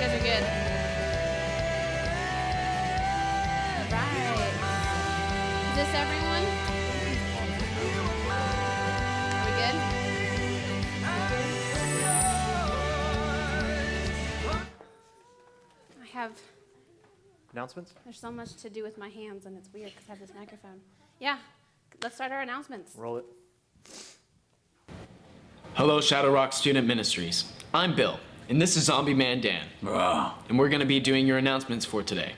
guys are good. All right. Is this everyone? Are we good? I have... Announcements? There's so much to do with my hands, and it's weird because I have this microphone. Yeah, let's start our announcements. Roll it. Hello, Shadow Rock Student Ministries. I'm Bill, and this is Zombie Man Dan. And we're going to be doing your announcements for today.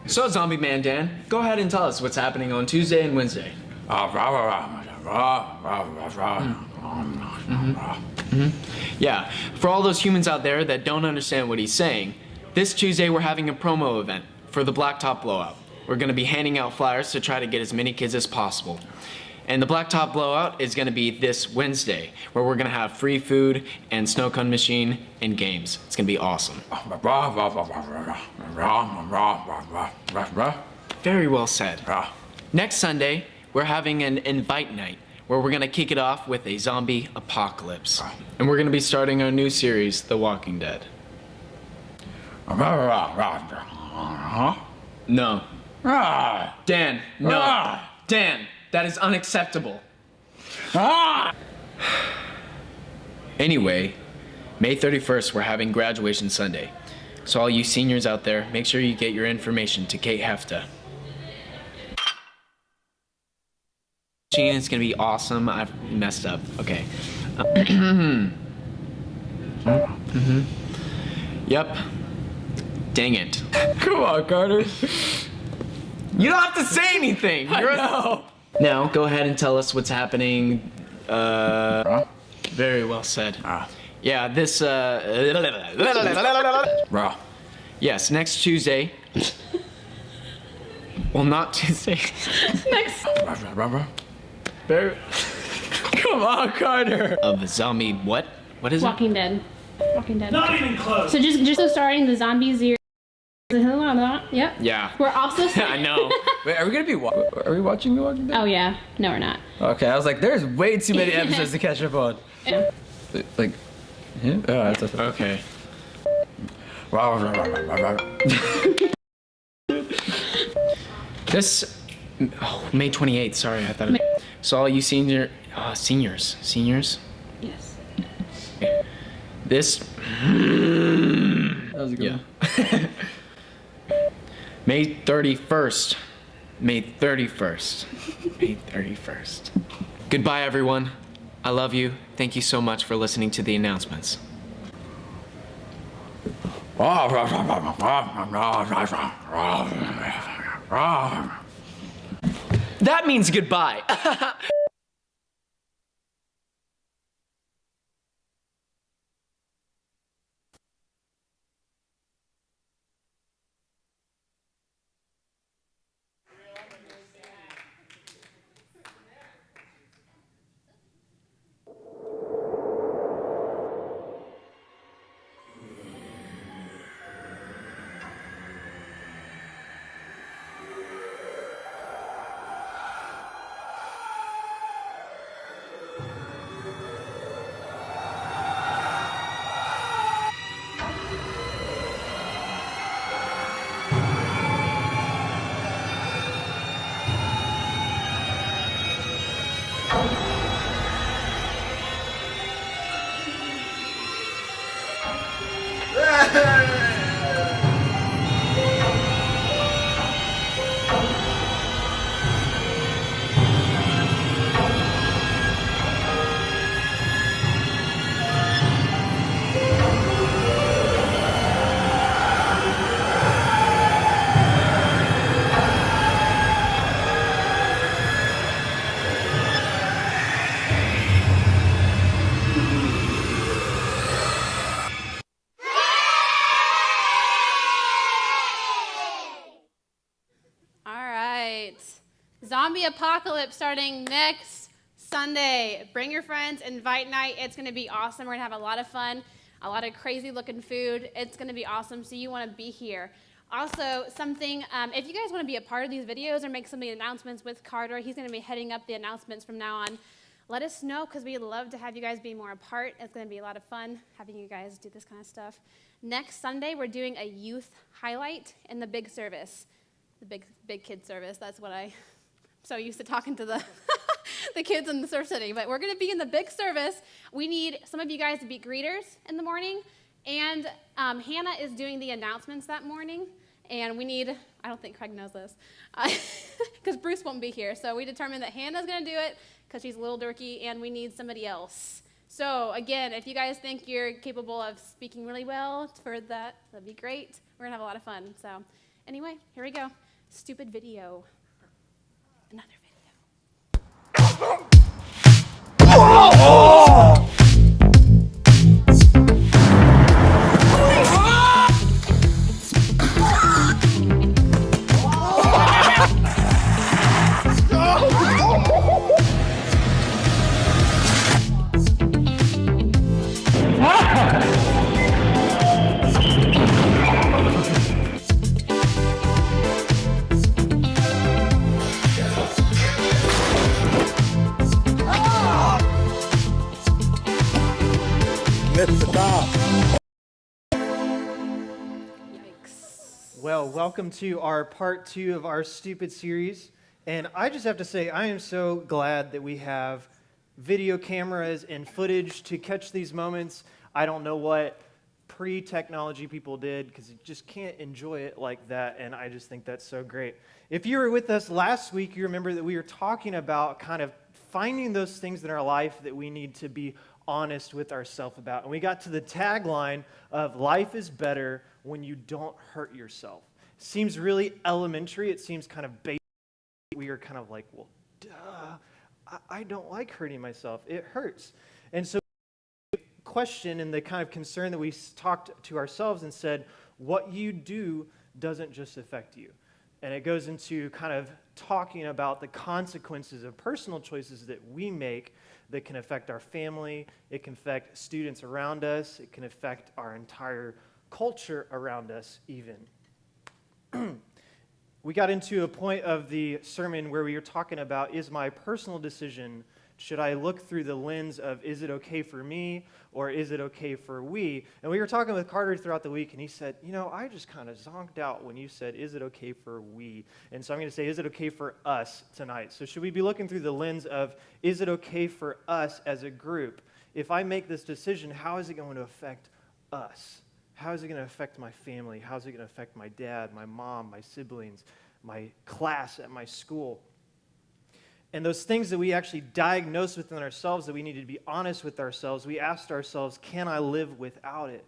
So, Zombie Man Dan, go ahead and tell us what's happening on Tuesday and Wednesday. Yeah, for all those humans out there that don't understand what he's saying, this Tuesday we're having a promo event for the Blacktop Blowout. We're going to be handing out flyers to try to get as many kids as possible. And the Blacktop Blowout is going to be this Wednesday, where we're going to have free food and snow cone machine and games. It's going to be awesome. Very well said. Next Sunday, we're having an invite night, where we're going to kick it off with a zombie apocalypse. And we're going to be starting our new series, The Walking Dead. No. Dan, no. Dan, that is unacceptable. Anyway, May 31st, we're having graduation Sunday. So all you seniors out there, make sure you get your information to Kate Hefta. It's gonna be awesome. I've messed up. Okay. Yep. Dang it. Come on, Carter. You don't have to say anything. I know. Now, go ahead and tell us what's happening. Very well said. Yeah, this, Yes, next Tuesday. Well, not Tuesday. Next. Very... Come on, Carter. Of the zombie, what? What is Walking Dead. Walking Dead. Not even close. So just starting the zombies here. Yep. Yeah. We're also... I know. Wait, are we gonna be are we watching The Walking Dead? Oh, yeah. No, we're not. Okay, I was like, there's way too many episodes to catch up on. Yeah. Like, yeah? Oh, that's Okay. This... Oh, May 28th, sorry, I thought it... So all you seniors... Yes. This... That was a good one. May 31st. May 31st. May 31st. Goodbye, everyone. I love you. Thank you so much for listening to the announcements. That means goodbye. Zombie apocalypse starting next Sunday. Bring your friends, invite night. It's going to be awesome. We're going to have a lot of fun, a lot of crazy looking food. It's going to be awesome, so you want to be here. Also, something, if you guys want to be a part of these videos or make some of the announcements with Carter, he's going to be heading up the announcements from now on. let us know because we'd love to have you guys be more a part. It's going to be a lot of fun having you guys do this kind of stuff. Next Sunday, we're doing a youth highlight in the big service, the big kid service. That's what I'm so used to talking to the the kids in the Surf City. But we're going to be in the big service. We need some of you guys to be greeters in the morning. And Hannah is doing the announcements that morning. And we need, I don't think Craig knows this, because Bruce won't be here. So we determined that Hannah's going to do it because she's a little dorky, and we need somebody else. So again, if you guys think you're capable of speaking really well for that, that'd be great. We're going to have a lot of fun. So anyway, here we go. Stupid video. Another video. Missed the top. Yikes. Well, welcome to our part 2 of our Stupid series. And I just have to say, I am so glad that we have video cameras and footage to catch these moments. I don't know what pre-technology people did because you just can't enjoy it like that. And I just think that's so great. If you were with us last week, you remember that we were talking about kind of finding those things in our life that we need to be honest with ourselves about. And we got to the tagline of life is better when you don't hurt yourself. Seems really elementary. It seems kind of basic. We are kind of like, well, duh, I don't like hurting myself. It hurts. And so the question and the kind of concern that we talked to ourselves and said, what you do doesn't just affect you. And it goes into kind of talking about the consequences of personal choices that we make that can affect our family, it can affect students around us, it can affect our entire culture around us even. We got into a point of the sermon where we were talking about, is my personal decision, should I look through the lens of, is it okay for me, or is it okay for we? And we were talking with Carter throughout the week, and he said, I just kind of zonked out when you said, is it okay for we? And so I'm going to say, is it okay for us tonight? So should we be looking through the lens of, is it okay for us as a group? If I make this decision, how is it going to affect us? How is it going to affect my family? How is it going to affect my dad, my mom, my siblings, my class at my school? And those things that we actually diagnose within ourselves, that we need to be honest with ourselves, we asked ourselves, can I live without it?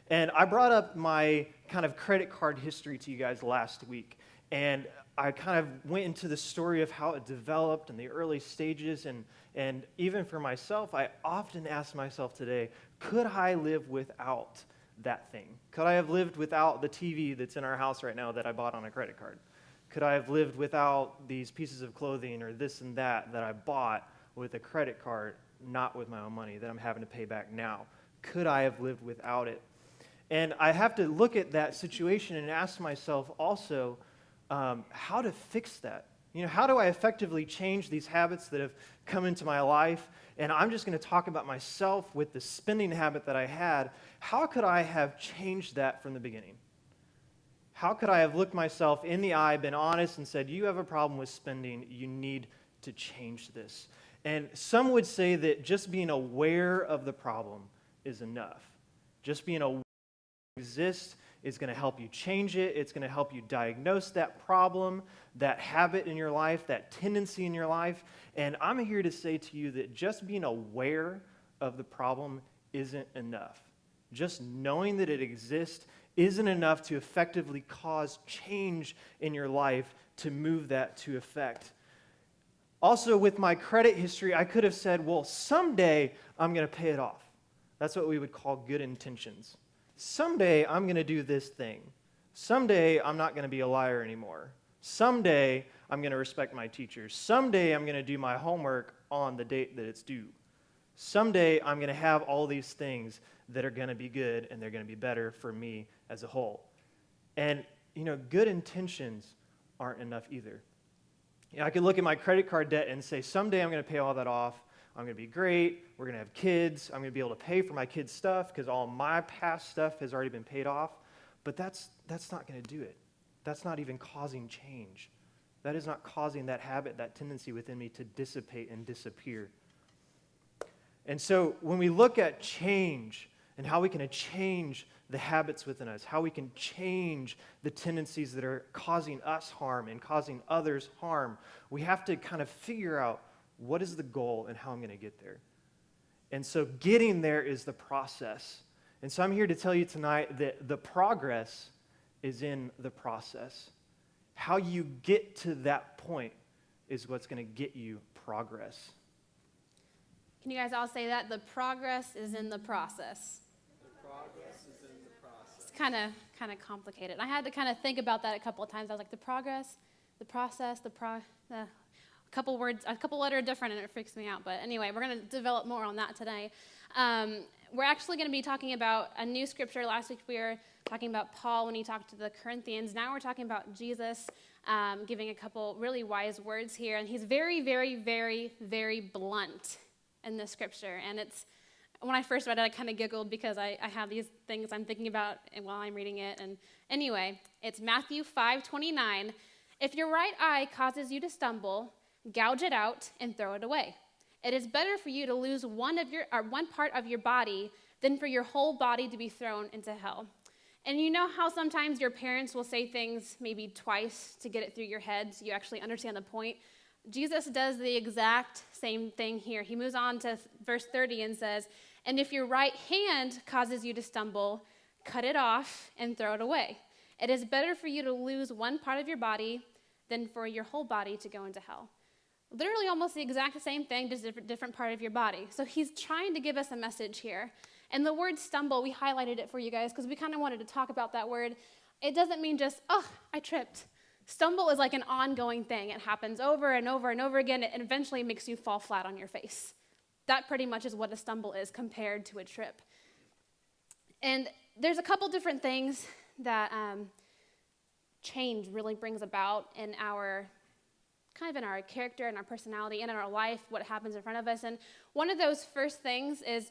And I brought up my kind of credit card history to you guys last week. And I kind of went into the story of how it developed in the early stages. And even for myself, I often ask myself today, could I live without that thing? Could I have lived without the TV that's in our house right now that I bought on a credit card? Could I have lived without these pieces of clothing or this and that I bought with a credit card, not with my own money, that I'm having to pay back now? Could I have lived without it? And I have to look at that situation and ask myself also, how to fix that? How do I effectively change these habits that have come into my life? And I'm just going to talk about myself with the spending habit that I had. How could I have changed that from the beginning? How could I have looked myself in the eye, been honest, and said, you have a problem with spending, you need to change this? And some would say that just being aware of the problem is enough. Just being aware it exists is going to help you change it. It's going to help you diagnose that problem, that habit in your life, that tendency in your life. And I'm here to say to you that just being aware of the problem isn't enough. Just knowing that it exists isn't enough to effectively cause change in your life to move that to effect. Also, with my credit history, I could have said, well, someday I'm going to pay it off. That's what we would call good intentions. Someday I'm going to do this thing. Someday I'm not going to be a liar anymore. Someday I'm going to respect my teachers. Someday I'm going to do my homework on the date that it's due. Someday I'm going to have all these things that are going to be good and they're going to be better for me as a whole. And, good intentions aren't enough either. I could look at my credit card debt and say, someday I'm going to pay all that off. I'm going to be great. We're going to have kids. I'm going to be able to pay for my kids' stuff because all my past stuff has already been paid off. But that's not going to do it. That's not even causing change. That is not causing that habit, that tendency within me to dissipate and disappear. And so when we look at change and how we can change the habits within us, how we can change the tendencies that are causing us harm and causing others harm, we have to kind of figure out what is the goal and how I'm going to get there. And so getting there is the process. And so I'm here to tell you tonight that the progress is in the process. How you get to that point is what's going to get you progress. Can you guys all say that? The progress is in the process. The progress is in the process. It's kind of complicated. I had to kind of think about that a couple of times. I was like, the progress, the process, a couple letters different, and it freaks me out. But anyway, we're going to develop more on that today. We're actually going to be talking about a new scripture. Last week we were talking about Paul when he talked to the Corinthians. Now we're talking about Jesus giving a couple really wise words here. And he's very, very, very, very blunt in this scripture. And when I first read it, I kind of giggled because I have these things I'm thinking about while I'm reading it. And anyway, it's Matthew 5:29. If your right eye causes you to stumble, gouge it out and throw it away. It is better for you to lose one part of your body than for your whole body to be thrown into hell. And you know how sometimes your parents will say things maybe twice to get it through your head so you actually understand the point? Jesus does the exact same thing here. He moves on to verse 30 and says, and if your right hand causes you to stumble, cut it off and throw it away. It is better for you to lose one part of your body than for your whole body to go into hell. Literally almost the exact same thing, just a different part of your body. So he's trying to give us a message here. And the word stumble, we highlighted it for you guys because we kind of wanted to talk about that word. It doesn't mean just, oh, I tripped. Stumble is like an ongoing thing. It happens over and over and over again, and eventually makes you fall flat on your face. That pretty much is what a stumble is compared to a trip. And there's a couple different things that change really brings about in our character and our personality and in our life, what happens in front of us. And one of those first things is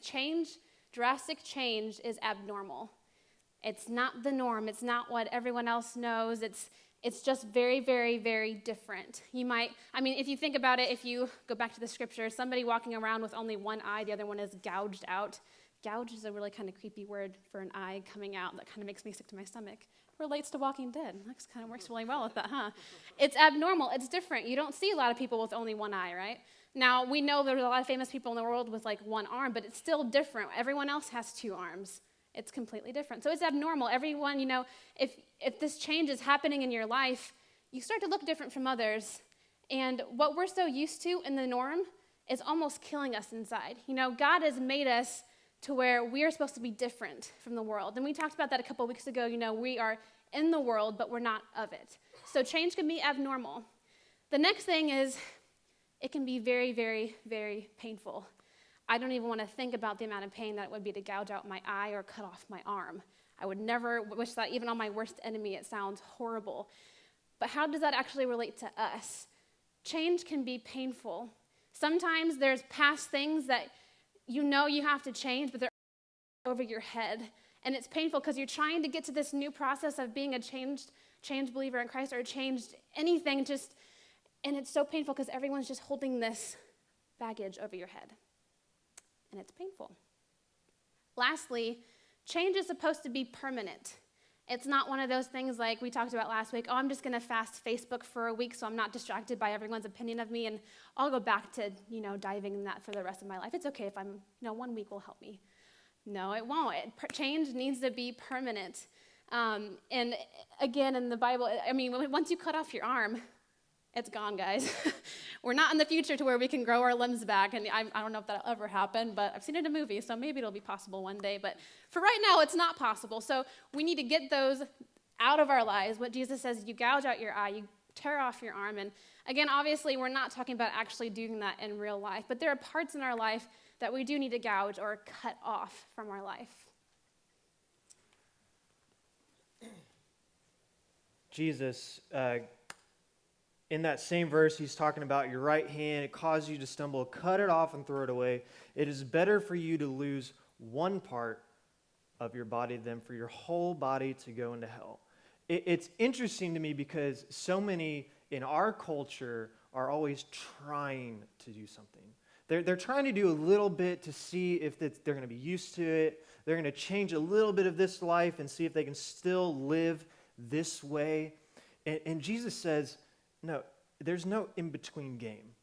drastic change is abnormal. It's not the norm. It's not what everyone else knows. It's just very, very, very different. If you think about it, if you go back to the scripture, somebody walking around with only one eye, the other one is gouged out. Gouge is a really kind of creepy word for an eye coming out that kind of makes me sick to my stomach. Relates to Walking Dead. That kind of works really well with that, huh? It's abnormal. It's different. You don't see a lot of people with only one eye, right? Now, we know there's a lot of famous people in the world with like one arm, but it's still different. Everyone else has two arms. It's completely different. So it's abnormal. Everyone, if this change is happening in your life, you start to look different from others. And what we're so used to in the norm is almost killing us inside. God has made us to where we are supposed to be different from the world. And we talked about that a couple weeks ago. We are in the world, but we're not of it. So change can be abnormal. The next thing is it can be very, very, very painful. I don't even want to think about the amount of pain that it would be to gouge out my eye or cut off my arm. I would never wish that even on my worst enemy. It sounds horrible. But how does that actually relate to us? Change can be painful. Sometimes there's past things that you have to change, but they're over your head. And it's painful because you're trying to get to this new process of being a changed believer in Christ or changed anything, and it's so painful because everyone's just holding this baggage over your head. And it's painful. Lastly, change is supposed to be permanent. It's not one of those things like we talked about last week, I'm just going to fast Facebook for a week so I'm not distracted by everyone's opinion of me, and I'll go back to, diving in that for the rest of my life. It's okay if 1 week will help me. No, it won't. Change needs to be permanent. And again, in the Bible, once you cut off your arm, it's gone, guys. We're not in the future to where we can grow our limbs back, and I don't know if that'll ever happen, but I've seen it in a movie, so maybe it'll be possible one day. But for right now, it's not possible. So we need to get those out of our lives. What Jesus says, you gouge out your eye, you tear off your arm. And again, obviously, we're not talking about actually doing that in real life, but there are parts in our life that we do need to gouge or cut off from our life. Jesus in that same verse, he's talking about your right hand, it causes you to stumble, cut it off and throw it away. It is better for you to lose one part of your body than for your whole body to go into hell. It's interesting to me because so many in our culture are always trying to do something. They're trying to do a little bit to see if they're going to be used to it. They're going to change a little bit of this life and see if they can still live this way. And Jesus says, no, there's no in-between game.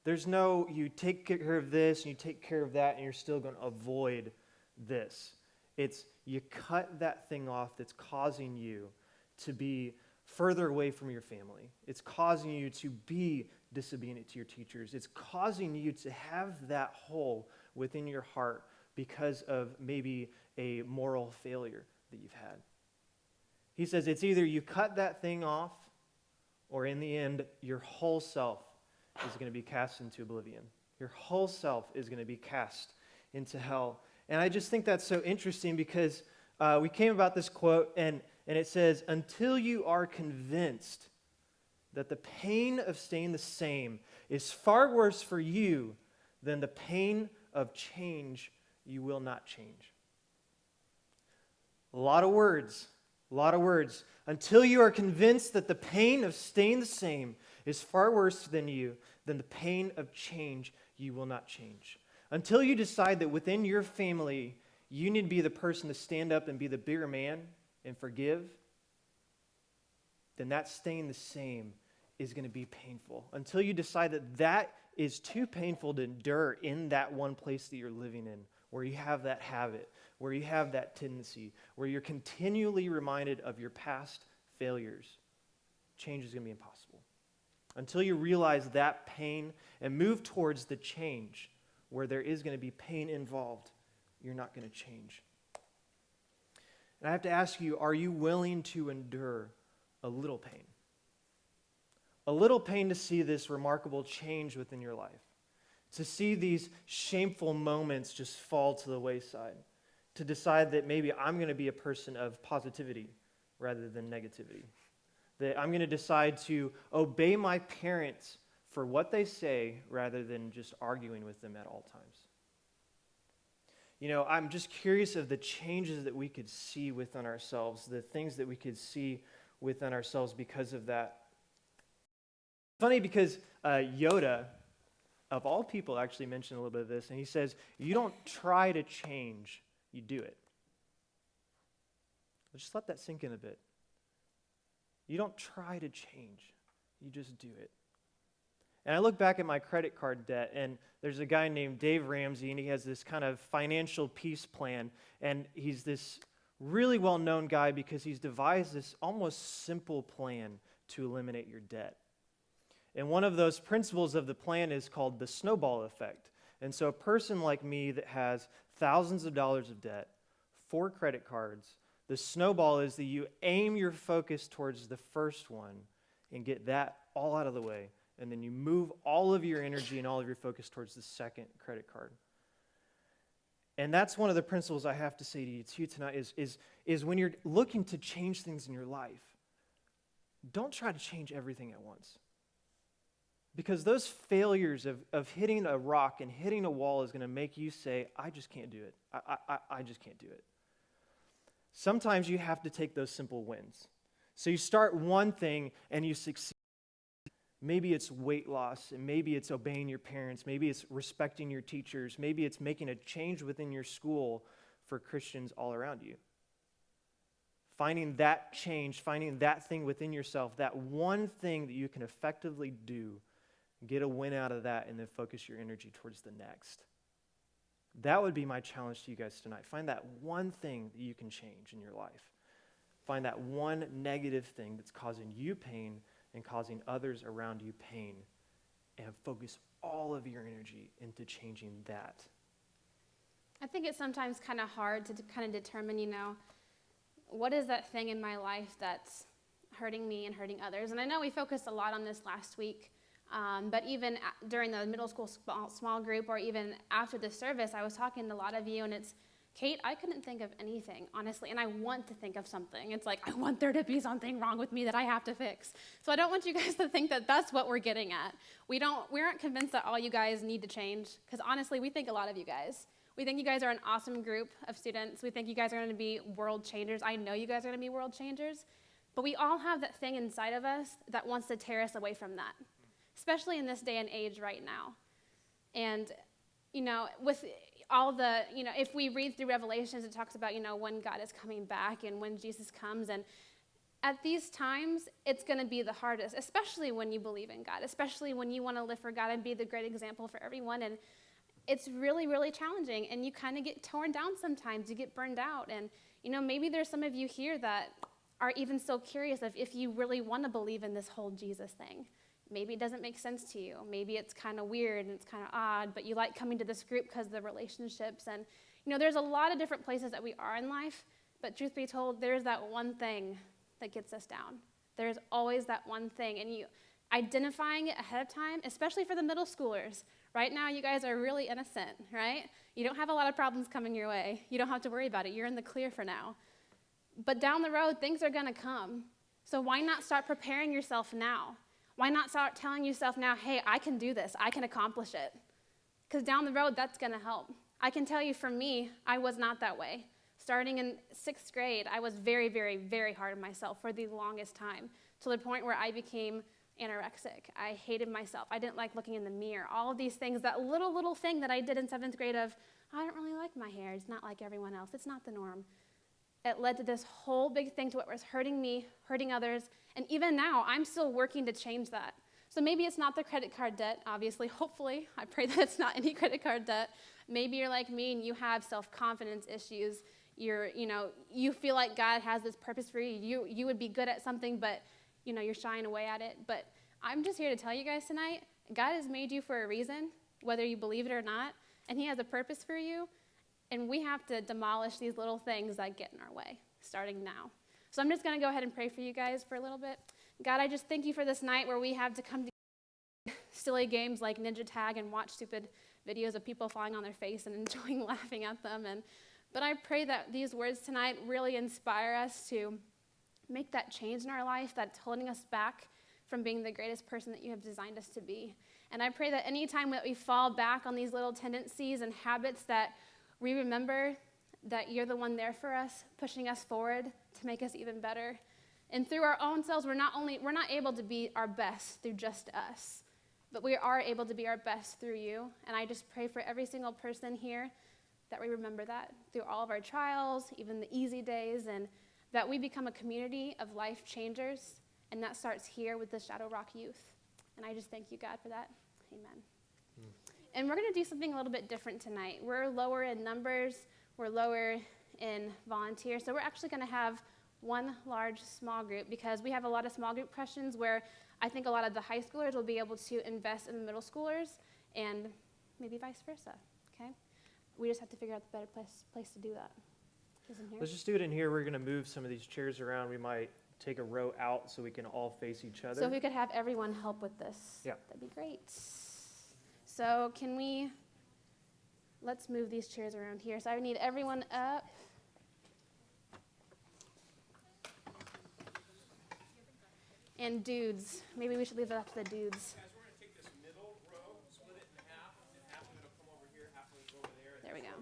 There's no, you take care of this and you take care of that and you're still going to avoid this. It's you cut that thing off that's causing you to be further away from your family. It's causing you to be disobedient to your teachers. It's causing you to have that hole within your heart because of maybe a moral failure that you've had. He says it's either you cut that thing off, or in the end, your whole self is going to be cast into oblivion. Your whole self is going to be cast into hell. And I just think that's so interesting because we came about this quote, and it says, until you are convinced that the pain of staying the same is far worse for you than the pain of change, you will not change. A lot of words. Until you are convinced that the pain of staying the same is far worse than the pain of change, you will not change. Until you decide that within your family, you need to be the person to stand up and be the bigger man and forgive, then that staying the same is going to be painful. Until you decide that that is too painful to endure in that one place that you're living in, where you have that habit, where you have that tendency, where you're continually reminded of your past failures, change is going to be impossible. Until you realize that pain and move towards the change where there is going to be pain involved, you're not going to change. And I have to ask you, are you willing to endure a little pain? A little pain to see this remarkable change within your life. To see these shameful moments just fall to the wayside. To decide that maybe I'm going to be a person of positivity rather than negativity. That I'm going to decide to obey my parents for what they say rather than just arguing with them at all times. You know, I'm just curious of the changes that we could see within ourselves, the things that we could see within ourselves because of that. Funny because Yoda, of all people, actually mentioned a little bit of this, and he says, you don't try to change, you do it. Just let that sink in a bit. You don't try to change, you just do it. And I look back at my credit card debt, and there's a guy named Dave Ramsey, and he has this kind of financial peace plan, and he's this really well-known guy because he's devised this almost simple plan to eliminate your debt. And one of those principles of the plan is called the snowball effect. And so a person like me that has thousands of dollars of debt, 4 credit cards, the snowball is that you aim your focus towards the first one and get that all out of the way. And then you move all of your energy and all of your focus towards the second credit card. And that's one of the principles I have to say to you tonight is when you're looking to change things in your life, don't try to change everything at once. Because those failures of hitting a rock and hitting a wall is going to make you say, I just can't do it. I just can't do it. Sometimes you have to take those simple wins. So you start one thing and you succeed. Maybe it's weight loss, and maybe it's obeying your parents, maybe it's respecting your teachers, maybe it's making a change within your school for Christians all around you. Finding that change, finding that thing within yourself, that one thing that you can effectively do, get a win out of that, and then focus your energy towards the next. That would be my challenge to you guys tonight. Find that one thing that you can change in your life. Find that one negative thing that's causing you pain and causing others around you pain, and focus all of your energy into changing that. I think it's sometimes kind of hard to kind of determine, what is that thing in my life that's hurting me and hurting others? And I know we focused a lot on this last week, but even during the middle school small group or even after the service, I was talking to a lot of you, and it's Kate, I couldn't think of anything, honestly, and I want to think of something. It's like, I want there to be something wrong with me that I have to fix. So I don't want you guys to think that that's what we're getting at. We aren't convinced that all you guys need to change, because honestly, we think a lot of you guys. We think you guys are an awesome group of students. We think you guys are going to be world changers. I know you guys are going to be world changers, but we all have that thing inside of us that wants to tear us away from that, especially in this day and age right now. And, with all the, if we read through Revelations, it talks about, when God is coming back and when Jesus comes. And at these times, it's going to be the hardest, especially when you believe in God, especially when you want to live for God and be the great example for everyone. And it's really, really challenging. And you kind of get torn down sometimes. You get burned out. And, maybe there's some of you here that are even so curious of if you really want to believe in this whole Jesus thing. Maybe it doesn't make sense to you. Maybe it's kind of weird and it's kind of odd, but you like coming to this group because of the relationships. And, there's a lot of different places that we are in life, but truth be told, there's that one thing that gets us down. There's always that one thing. And you identifying it ahead of time, especially for the middle schoolers. Right now, you guys are really innocent, right? You don't have a lot of problems coming your way. You don't have to worry about it. You're in the clear for now. But down the road, things are going to come. So why not start preparing yourself now? Why not start telling yourself now, hey, I can do this. I can accomplish it. Because down the road, that's going to help. I can tell you for me, I was not that way. Starting in 6th grade, I was very, very, very hard on myself for the longest time, to the point where I became anorexic. I hated myself. I didn't like looking in the mirror. All of these things, that little thing that I did in 7th grade of, I don't really like my hair. It's not like everyone else. It's not the norm. It led to this whole big thing to what was hurting me, hurting others, and even now, I'm still working to change that. So maybe it's not the credit card debt, obviously. Hopefully, I pray that it's not any credit card debt. Maybe you're like me and you have self-confidence issues. You feel like God has this purpose for you. You would be good at something, but you're shying away at it. But I'm just here to tell you guys tonight, God has made you for a reason, whether you believe it or not, and he has a purpose for you. And we have to demolish these little things that get in our way, starting now. So I'm just going to go ahead and pray for you guys for a little bit. God, I just thank you for this night where we have to come to silly games like Ninja Tag and watch stupid videos of people falling on their face and enjoying laughing at them. But I pray that these words tonight really inspire us to make that change in our life that's holding us back from being the greatest person that you have designed us to be. And I pray that anytime that we fall back on these little tendencies and habits, that we remember that you're the one there for us, pushing us forward to make us even better. And through our own selves, we're not able to be our best through just us, but we are able to be our best through you. And I just pray for every single person here that we remember that through all of our trials, even the easy days, and that we become a community of life changers. And that starts here with the Shadow Rock Youth. And I just thank you, God, for that. Amen. And we're going to do something a little bit different tonight. We're lower in numbers. We're lower in volunteers. So we're actually going to have one large small group, because we have a lot of small group questions where I think a lot of the high schoolers will be able to invest in the middle schoolers, and maybe vice versa, okay? We just have to figure out the better place to do that. Is in here? Let's just do it in here. We're going to move some of these chairs around. We might take a row out so we can all face each other. So if we could have everyone help with this, Yeah. that'd be great. So let's move these chairs around here. So I need everyone up. And dudes, maybe we should leave it up to the dudes. Guys, we're going to take this middle row, split it in half, and half of it will come over here, half of it will go over there. There we go.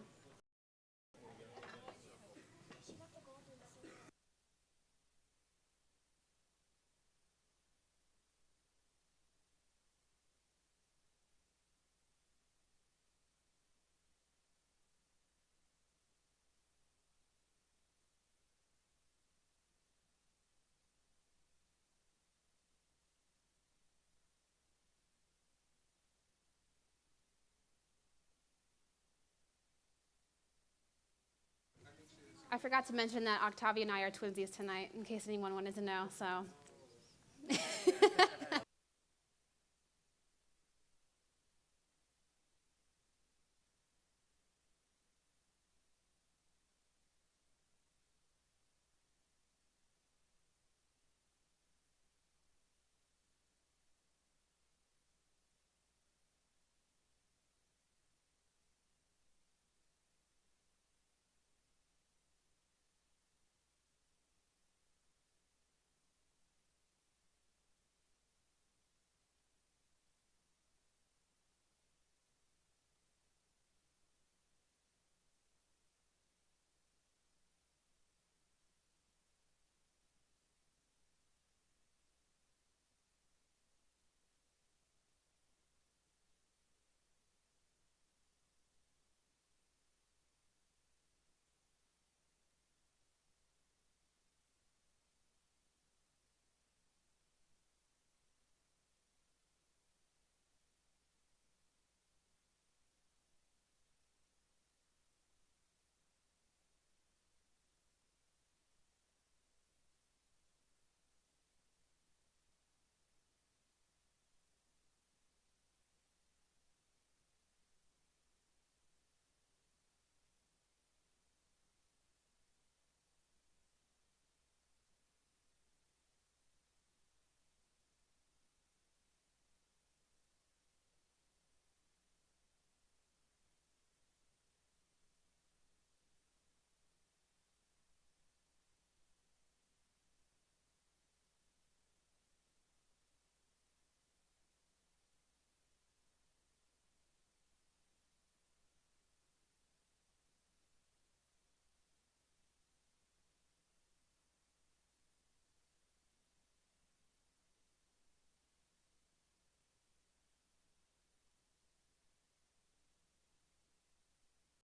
I forgot to mention that Octavia and I are twinsies tonight, in case anyone wanted to know, so.